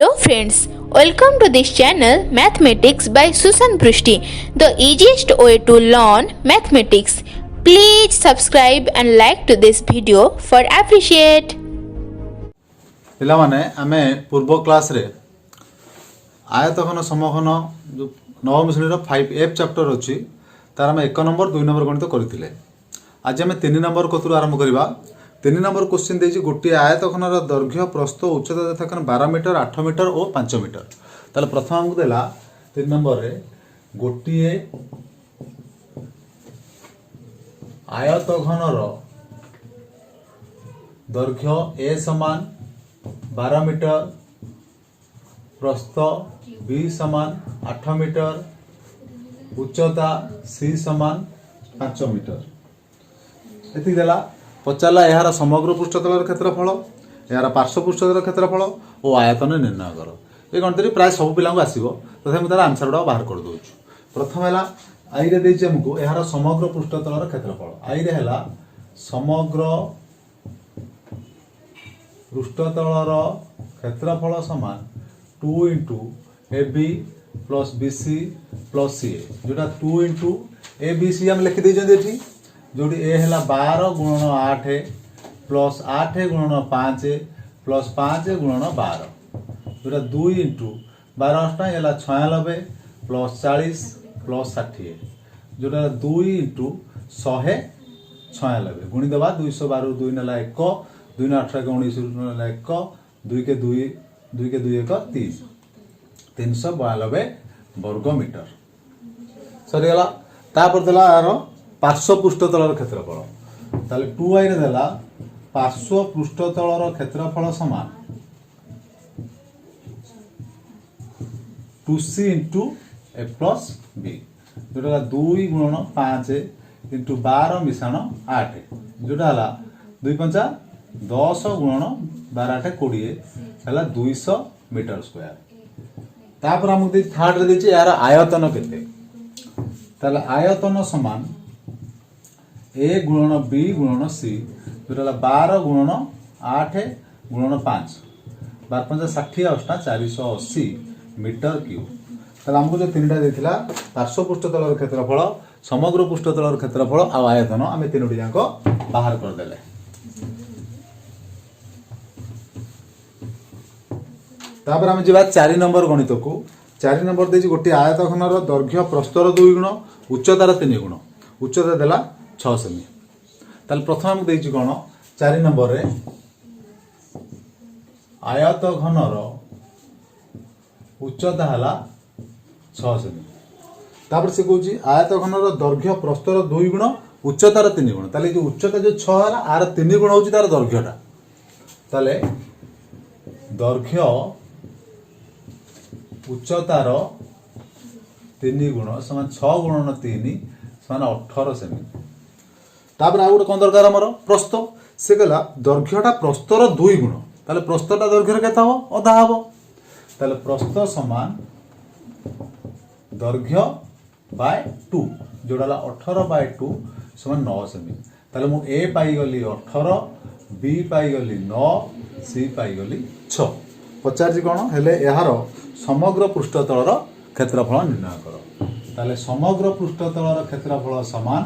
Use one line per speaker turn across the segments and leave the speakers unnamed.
Hello friends, welcome to this channel Mathematics by Susan Prushti, the easiest way to learn mathematics. Please subscribe and like to this video for appreciate.
पिला माने आमे पूर्व class रे आयतघन समघन जो नवम श्रेणी 5F chapter अछि तार आमे 1 नंबर 2 नंबर गणित करथिले। आज आमे 3 नंबर कतुर आरंभ करिबा। 3 नंबर क्वेश्चन देछि गोटी आयतघनर दैर्घ्य प्रस्थ उच्चता यथाक्रम 12 मीटर 8 मीटर और 5 मीटर। ताले प्रथम हमकु देला 3 नंबर रे गोटी आयतघनर दैर्घ्य A समान 12 मीटर, प्रस्थ B समान 8 मीटर, उच्चता C समान 5 मीटर। एति देला पचाला यार समग्र पृष्ठतलर क्षेत्रफल, यार पार्श्व पृष्ठतलर क्षेत्रफल और आयतन निर्णय कर। ये गणित प्राय सब पिला आसो तथा मुझे आंसर गुड़ा बाहर कर दूँ। प्रथम है आई रे देछि हमको यार समग्र पृष्ठतलर क्षेत्रफल। आई रे है समग्र पृष्ठतलर क्षेत्रफल समान 2 into AB plus BC plus CA जोटा 2 इंटू ABC हम लिखि देछन जोटी ए है 12 गुणन 8 प्लस 8 गुणन 5 प्लस 5 गुणन 12 जोटा 2 इंटू 12 अष्टा है 96 प्लस 40 प्लस 60 जोटा 2 इंटू 196 गुणी देवा 212 2 नेला 1 2 ने 18 के 19 नेला 1 2 के 2 के 2 1 3 392 वर्ग मीटर सरी गला। तापर देला यार पार्श्व पृष्ठतलर क्षेत्रफल ताले 2i रे देला पार्श्व पृष्ठतलर क्षेत्रफल समान 2c into a plus b जोटा 2 गुणन 5 इंटू 12 मिशाण 8 जोटा हला 2 5 10 गुणन 12 8 20 हला 200 मीटर स्क्वायर। तापर हम थर्ड रे देछि यार आयतन केते ताले आयतन समान A गुणन B गुणन C जोटा 12 गुणन 8 गुणन 5 12 5 60 अष्टा 480 मीटर क्यूब। ताले हमको जो तीनटा देथिला पार्श्व पृष्ठतलर क्षेत्रफल, समग्र पृष्ठतलर क्षेत्रफल आ आयतन आमे तीनोटी जाको बाहर कर देले। तापर आमे जिबा 4 नंबर गणित को 4 नंबर देछि गोटी आयतघनर दैर्घ्य प्रस्थर 2 गुण उच्चतार 3 गुण उच्चता देला 6 सेमी। ताल प्रथम हम देछि कोन 4 नंबर रे आयतघनर उच्चता हला 6 सेमी। तापर से कहूछि आयतघनर दैर्घ्य प्रस्थर 2 गुण उच्चतार 3 गुण ताले जो उच्चता जो 6 हला आर 3 गुण होछि तार दैर्घ्यटा ताले दैर्घ्य उच्चतार 3 गुण समान 6 गुणन 3 समान 18 सेमी। तापर आ गोटे कौन दरकार हमर प्रस्थ से कहला दैर्घ्यटा प्रस्थर 2 गुण ताले प्रस्थटा दैर्घ्य केता हो अधा हो ताले प्रस्थ समान दैर्घ्य बाय 2 जोडाला 18 बाय 2 समान 9 सेमी। ताले मु A पाई गली 18 B पाई गली 9 C पाई गली 6 पचार कौन हेले यार समग्र पृष्ठतलर क्षेत्रफल निर्णय कर। ताले समग्र पृष्ठतलर क्षेत्रफल समान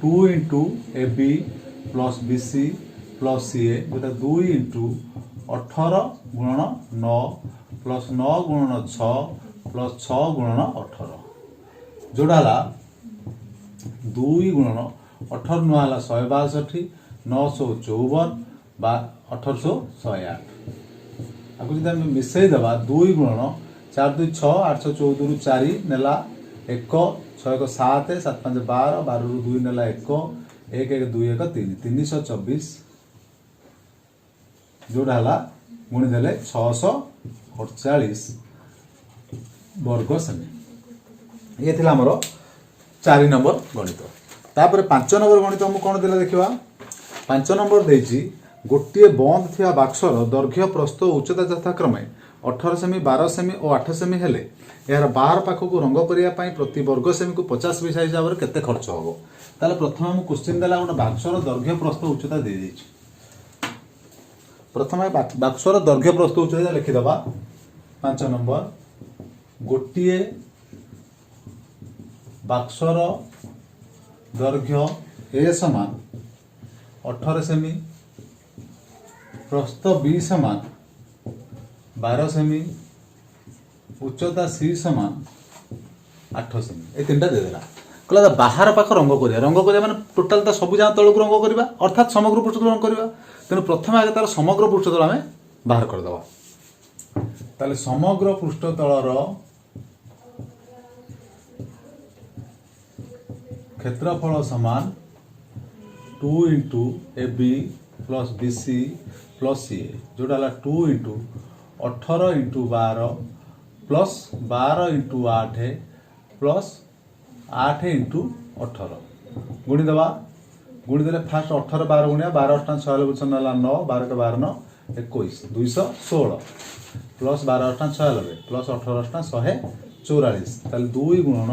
2 into AB plus BC plus CA जोटा 2 इंटू 18 गुणन 9 प्लस 9 गुणन 6 प्लस 6 गुणन 18 जोड़ा 2 गुणन 18 नुआ 162 954 1808 आपको जब आम मिसई देवा 2 गुणन 4 2 6 814 रु 4 नेला 1 6 1 7 7 5 12 12 रु 2 नेला 1 1 1 2 1 3 324 जोड़ा हला गुणी देले 648 वर्ग सेमी। ये थिला हमरो 4 नंबर गणित। तापर 5 नंबर गणित हम कोन देला देखिबा 5 नंबर देछि गोटे बंद थिया बाक्सर दैर्घ्य प्रस्थ उच्चता यथाक्रमे 18 सेमी 12 सेमी और 8 सेमी हेले यार बाहर पाखक रंग करिया पई प्रति वर्ग सेमी को 50 पैसा हिसाब रे केते खर्च होबो ताले प्रथम हम क्वेश्चन देला गोटे बाक्सर दैर्घ्य प्रस्थ उच्चता दे देछि प्रथम बाक्सर दैर्घ्य प्रस्तुत उच्चता लिखिदबा 5 नंबर गोटे बाक्सर दैर्घ्य ए समान 18 सेमी प्रस्थ बी समान 12 सेमी उच्चता सी समान 8 सेमी ये तीन देदेला कहला बाहर पाख रंग करिया माने टोटाल सब जहाँ तलक रंग करवा अर्थात समग्र पृष्ठतल रंग करवा तेणु प्रथम आगे तार समग्र पृष्ठतल आम बाहर करदे ताले समग्र पृष्ठतलर क्षेत्रफल समान 2 into A B plus B C plus C A जोटा 2 into 18 into 12 plus 12 into 8 plus 8 into 18 गुणीदे गुणीदे फास्ट 18 12 गुणिया 12 अष्टा 96 9 12 12 9 21 216 प्लस 12 अष्टा 96 प्लस 18 अष्टा 144 ताले 2 गुणन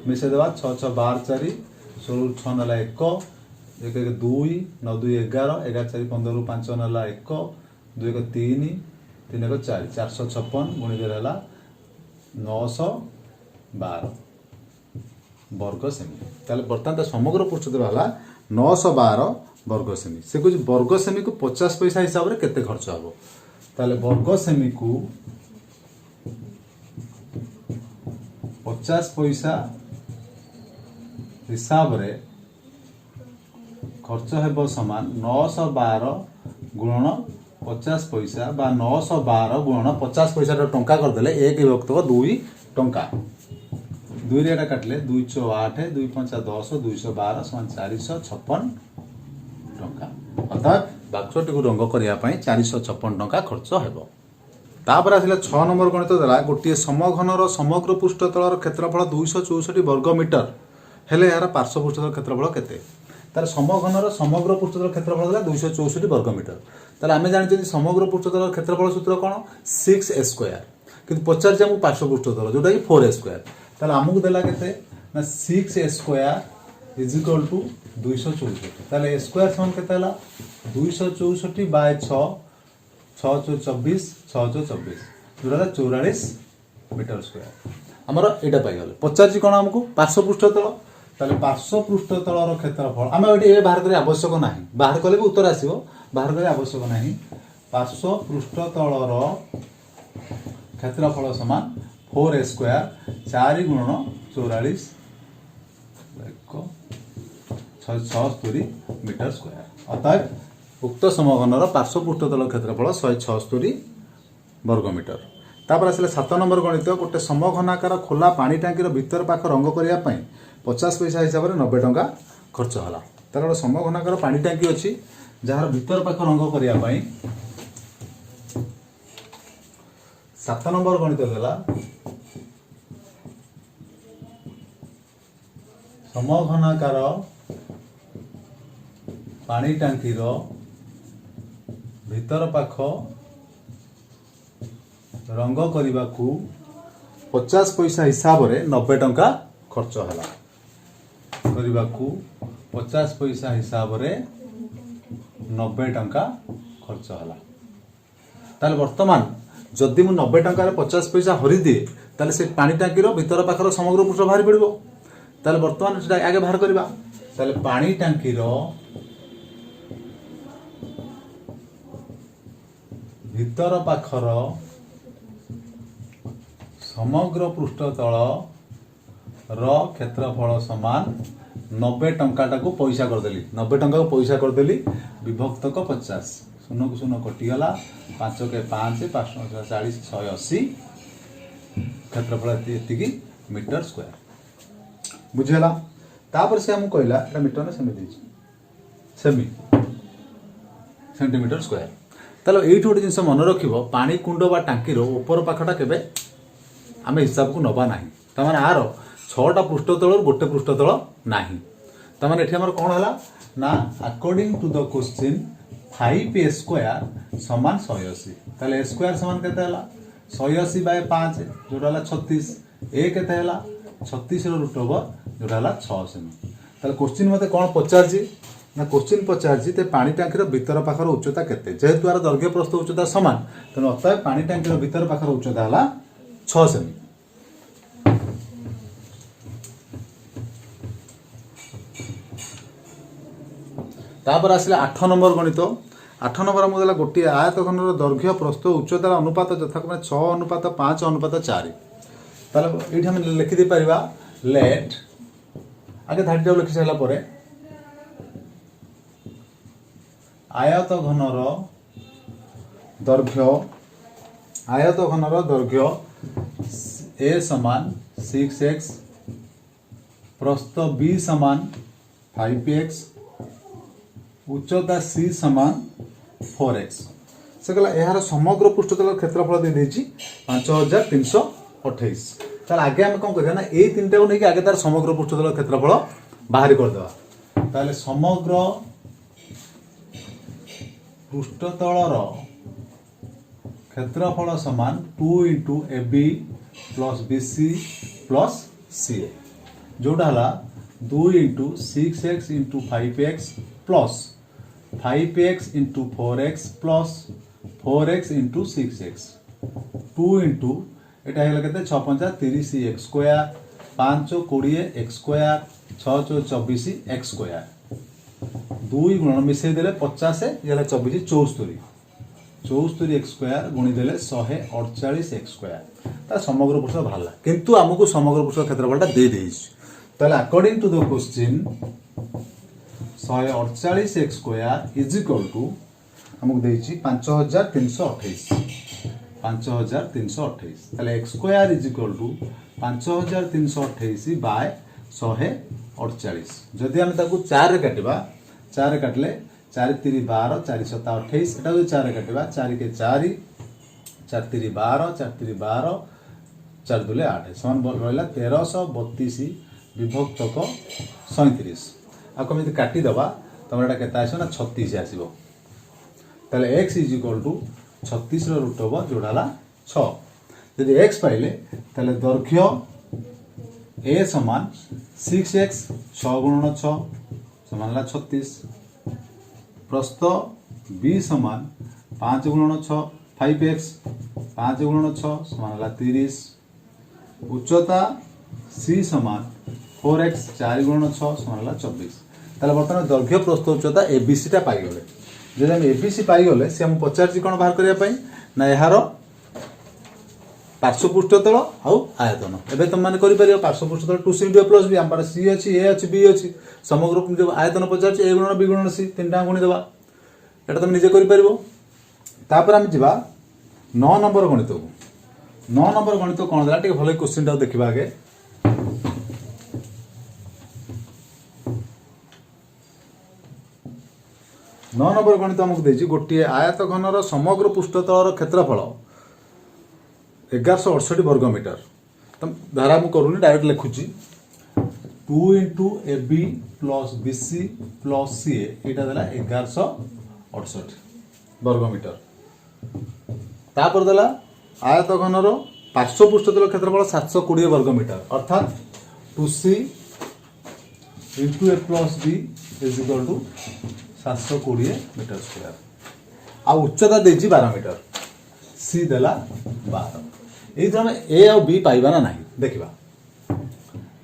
मिसे देवा 6 6 12 4 16 6 नेला 1 1 1 2 9 2 11 11 4 15 5 नेला 1 2 1 3 3 1 4 456 गुणीदे रहला 912 वर्ग सेमी ताले बर्तमान समग्र पृष्ठतल है 912 वर्ग सेमी से कुछ वर्ग सेमी को 50 पैसा हिसाब से केते खर्च हम ताले वर्ग सेमी को 50 पैसा हिसाब रे खर्च हेब समान 912 गुणन 50 पैसा बा 912 गुणन 50 पैसा टंका करदेले 1 विभक्त 2 टंका 2 रे काटले 2 4 8 2 5 10 212 समान 456 टंका अर्थात बाक्सटी को रंग करने 456 टंका खर्च हेब तापर आसिला 6 नंबर गणित देला गोटे समघनर समग्र पृष्ठतलर क्षेत्रफल 264 वर्ग मीटर हेले यार पार्श्व पृष्ठतल क्षेत्रफल केते तार समघनर समग्र पृष्ठतल क्षेत्रफल देला 264 वर्ग मीटर ताले आमे जानि समग्र पृष्ठतल क्षेत्रफल सूत्र कोन 6a² किंतु पचार जे पार्श्व पृष्ठतल जोटा कि 4a² ताले आमको देला केते ना 6a² इज इक्वल टू 264 ताले a स्क्वायर समान केते हला 264 बाय 6 6 24 6 24 जोटा 44 मीटर स्क्वायर हमर एटा पाई गले पचार जी कोन हमको पार्श्व पृष्ठतल ताले पार्श्व पृष्ठतलर क्षेत्रफल आमे एटी ए बाहर करे आवश्यक नाही बाहर कले भी उत्तर आसीबो बाहर करे आवश्यक नाही पार्श्व पृष्ठतलर क्षेत्रफल समान 4a² 4 गुणन 44 176 मीटर स्क्वायर अर्थात उक्त समघनर पार्श्व पृष्ठतल क्षेत्रफल 176 वर्ग मीटर तापर आसले 7 नंबर गणित गोटे समघनाकार खोला पानी टांकीर भीतर पाख रंग करने 50 पैसा हिसाब से 90 टंका खर्च है तार गोटे समघनाकार पानी टांकी अच्छी जार भीतर पाख रंग करने 7 नंबर गणित देला समघनाकार पानी टांकीर भीतर पाख रंग करने को 50 पैसा हिसाब से 90 टंका खर्च है करने को 50 पैसा हिसाब से 90 टंका खर्च है ताले वर्तमान जदि मु 90 टंका 50 पैसा हरी दिए ताले से पानी टांकीर भीतर पाखर समग्र पृष्ठ बाहरी पड़ो ताले वर्तमान से आगे बाहर करवा ताले पानी टांकीर भीतर पाखर समग्र पृष्ठतल क्षेत्रफल समान 90 टंका को पैसा करदेली 90 टंका को पैसा करदेली विभक्त को 50 शून्य को शून्य कटिगला 5 के 5 5 40 180 क्षेत्रफल एति मीटर स्क्वायर बुझेला तापर से हम कहला एटा मीटर ने सेमी सेंटीमीटर स्क्वायर तालो एइठ गोटे जिनस मन रखिबो पानी कुंड बा टांकीर ऊपर पाखटा केबे आमे हिसाब को नबा नाही तमाने आरो 6टा पृष्ठतल गोटे पृष्ठतल नाही तमाने एठी हमर कोन हला ना according to the question 5a² समान 180 ताले a² समान केते हला 180 बाय 5 जोटा हला 36 a केते हला 36 रो रूट ओवर जोटा हला 6 सेमी ताले क्वेश्चन मते कोन पचारजी ना क्वेश्चन पचार पानी टांकी भीतर पाखर उच्चता केते जेहेतु यार दैर्घ्य प्रस्थ उच्चता समान तेणु अतएव पानी टांकी भीतर पाखर उच्चता है 6 सेमी। तापर आसला 8 नंबर गणित। 8 नंबर आमको देला गोटे आयतघनर दैर्घ्य प्रस्थ उच्चतार अनुपात यथाक्रमे 6:5:4। ताले एठी हम लिखि दे परिबा लेट आगे धाडी लिखि साइला परे आयतघनर दैर्घ्य a समान 6x प्रस्थ b समान 5x उच्चता c समान 4x से कहला यार समग्र पृष्ठतल क्षेत्रफल दे देछि 5328। तार आगे हम कौन करिया ना ए तीनटा को नहीं आगे तार समग्र पृष्ठतल क्षेत्रफल बाहर कर देबा। ताले समग्र पृष्ठतलर क्षेत्रफल समान 2 × AB + BC + CA जोटा हला 2 × 6x × 5x + 5x × 4x + 4x × 6x 2 × एटा हेला केते 6 5 30 x square 5 20 x square 6 24 x square 2 गुणन मिसे देले 50 ये 24 74 x स्क्वायर गुणी देले 148 x स्क्वायर ता समग्र पृष्ठ बाहरला किंतु हमकु समग्र पृष्ठ क्षेत्रफलटा दे देइछ। ताले according to the question 148 x square is equal to हमको देइछि 5328 ताले x square is equal to 5328 by 148 जदि हम ताकू 4 रे काटिबा 4 रे काटले 4 3 12 4 7 28 एटा जो 4 रे काटिबा 4 के 4 4 3 12 4 3 12 4 2 8 समान बोल रहला 1332 विभक्तक 37 आ कम यदि काटी दबा तमरा एटा केता आसो ना 36 आसीबो। ताले x इज इक्वल टू 36 रो रूट ओवर जोड़ाला 6 यदि x पाइले ताले दैर्घ्य a समान 6x 6 × 6 समान 36 प्रस्थ b समान 5 × 6 5x 5 × 6 समान 30 उच्चता c समान 4x 4 × 6 समान 24। ताले बर्तमान दैर्घ्य प्रस्थ उच्चता abc टा पाई गले जब हम एबीसी पाई गले से हम पचार कौन बाहर करने ना यार पार्श्व पृष्ठतल आउ आयतन एवं तुम मैंने कर पार्श्व पृष्ठतल 2c × a + b आम सी अच्छी ए अच्छी बी अच्छी समग्र जो आयतन पचार ए गुणन बी गुणन सी तीन टाँग गुणीदेवा एटा तुम निजे कर आम जा 9 नंबर गणित को 9 नंबर गणित कौन देला भल क्वेश्चन टा देखा आगे 9 नंबर गणित आमको देछि गोटे आयतघनर समग्र पृष्ठतलर क्षेत्रफल 1168 वर्ग मीटर। तो धारा मु करूनी डायरेक्ट लिखुची 2 × AB + BC + CA एटा देला 1168 वर्ग मीटर। तापर देला आयतघनर पार्श्व पृष्ठतल क्षेत्रफल 720 वर्ग मीटर अर्थात 2C × A + B = 720 metre square आ उच्चता देछि 12 मीटर सी देला 12 एई हम ए और बी पाइबा ना नहीं देखिबा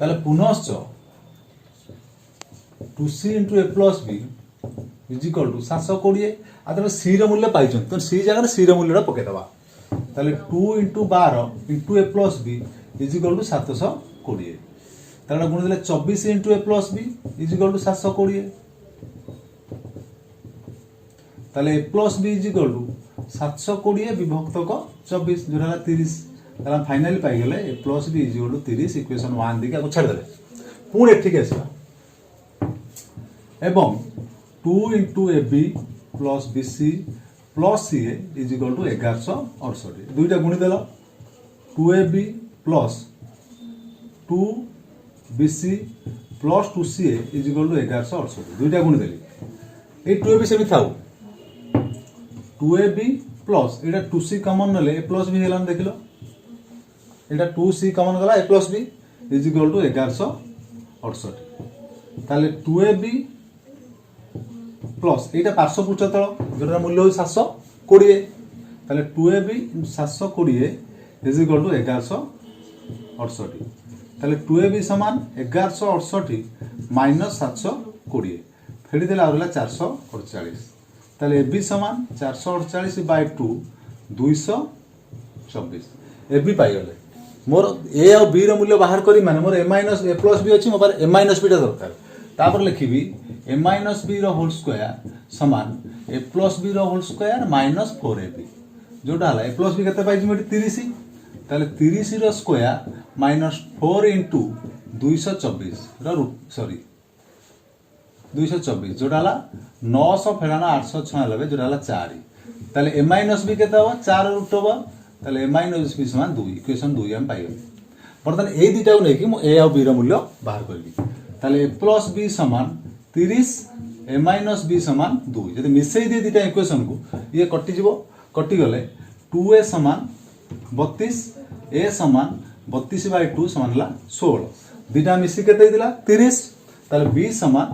ताले पुनश्च 2c × a + b = 720 आ तमे सी रो मूल्य पाइछन तो सी जगह सी रो मूल्यटा पके दबा ताले 2 × 12 × a + b = 720 ताले गुण देले 24 × a + b = 720 ताले a + b = 720 विभक्तक 24 जोरा 30 ताला फाइनली पाई गेले a + b = 30 इक्वेशन 1 दिके को छाड़ देले पुणी एठी के आसीबा एवं 2 × ab + bc + ca = 1168 दुईटा गुणी देलो 2ab + 2bc + 2ca = 1168 दुईटा गुणी देली ए 2ab से भी थाउ 2ab plus iota 2c common नले a + b हेलान देखिलो Etah 2c common गला a + b = 1168 ताले 2ab प्लस এইটা পার্শ্ব পৃষ্ঠতল যেটার মূল্য হচ্ছে 720 তাহলে 2ab 720 ইজ ইকুয়াল টু 1168 তাহলে 2ab সমান 1168 মাইনাস 720 ফেড়ি দিলে আর হলো 448 তাহলে ab সমান 448 বাই 2 224 ab পাইগলে मोर ए और बी रो मूल्य बाहर करी माने मोर ए माइनस ए प्लस बी अच्छी मो पारे ए माइनस बी दरकार तापर लिखिबी ए माइनस बी रो होल स्क्वायर समान ए प्लस बी रो होल स्क्वायर माइनस 4ab जोटा हला ए प्लस बी केते पाइछि मो 30 ताले 30 रो स्क्वायर माइनस 4 इनटू 224 रो सॉरी 224 जोटा हला 900 फेडाना 896 जोटा हला 4 ताले ए माइनस बी केते हो 4 रूट ओवर ताले ए माइनस बी समान 2 इक्वेशन 2 हम पाइबे बर्तमान ए दुटा को लेकि मु ए और बी रो मूल्य बाहर करबी ताले ए प्लस बी समान 30 ए माइनस बी समान 2 जदि मिसई दे दुटा इक्वेशन को ये कटि जिवो कटि गले 2a समान 32 a समान 32 बाय 2 समान ला 16 दुटा मिसी केते दिला 30 ताले b समान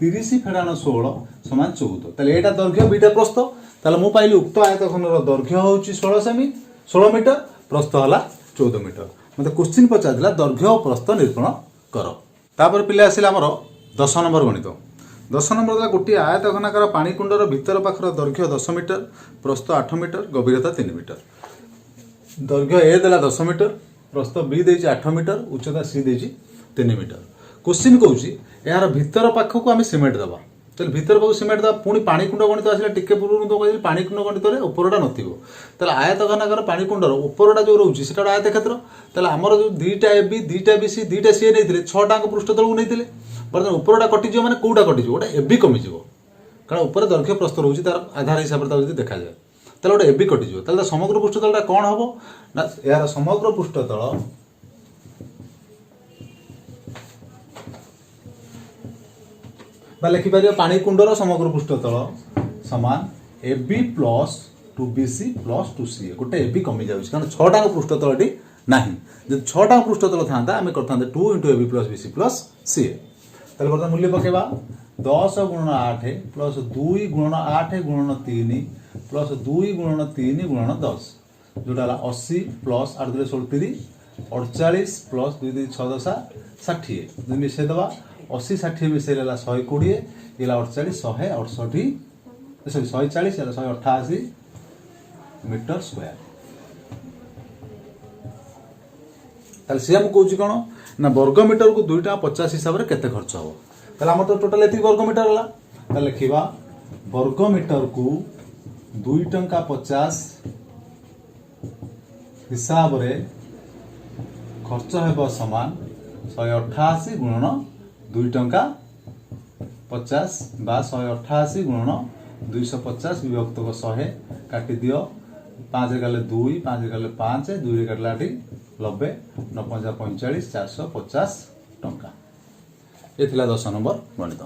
30 फेडानो 16 समान 14 ताले एटा दैर्घ्य बीटा प्रस्थ ताले मु पाइली उक्त आयतखंडर दैर्घ्य होउची 16 सेमी 16 मीटर प्रस्थ हला 14 मीटर मते क्वेश्चन पचारला दैर्घ्य और प्रस्थ निरूपण कर तापर पिले आसिला हमर 10 नंबर गणित 10 नंबर दा गोटी आयतघनाकार पानी कुंडर भीतर पाखर दैर्घ्य 10 मीटर प्रस्थ 8 मीटर गभीरता 3 मीटर दैर्घ्य ए देला 10 मीटर प्रस्थ बी देछि 8 मीटर उच्चता सी देछि 3 मीटर क्वेश्चन कहूची यार भीतर पाखक आम सिमेंट दबा ताले भीतर पाखक सिमेंट दबा पुणी पानी कुंड गणित आसिला टिके पूर्व तो कहली पानी कुंड गणित रे उपरटा नथिबो ताले आयतघनाकार पानी कुंडर उपरटा जो रहउची सेटा आयत क्षेत्र ताले हमर जो दुईटा एबी दुईटा बीसी दुईटा सी नेथिले 6 टांग पृष्ठतल को नेथिले बर्तमान उपरटा कटि जो माने कोडा कटि जो ओटा एबी कमि जो कारण ऊपर दैर्घ्य प्रस्थ रहउची तार आधार हिसाब रे जदी देखा जाय ताले ओटा एबी कटि जो ताले समग्र पृष्ठतलटा कोन हबो ना यार समग्र पृष्ठतल लिखि पार पानी कुंडर समग्र पृष्ठतल समान ए B plus 2bc plus 2ca गोटे ए बी कमी जाउछ कारण 6 टांग पृष्ठतल टी नाही जब 6 टांग पृष्ठतल थांता आमे करथांते 2 * ab + bc + ca ताले बर्तमान मूल्य पकेबा 10 * 8 प्लस 2 * 8 * 3 प्लस 2 * 3 * 10 जोटा 80 प्लस 8 * 16 48 प्लस 2 * 6 = 60 जब मिसे दबा 80 60 मिसे लेला 120 इला 48 168 सॉरी 140 इला 188 मीटर स्क्वायर ताले से हम कहूची कोन ना वर्ग मीटर को 2 टा 50 हिसाब रे केते खर्च हो ताले हमर तो टोटल एति वर्ग मीटर हला ताले लिखिबा वर्ग मीटर को 2 टंका 50 हिसाब रे खर्च हेबो समान 188 गुणन 2 टंका 50 बा 188 गुणन 250 विभक्त 100 काटी दियो 5 गले 2 5 गले 5 2 रे काटला 90 9 45 450 टंका एथिला 10 नंबर गणित।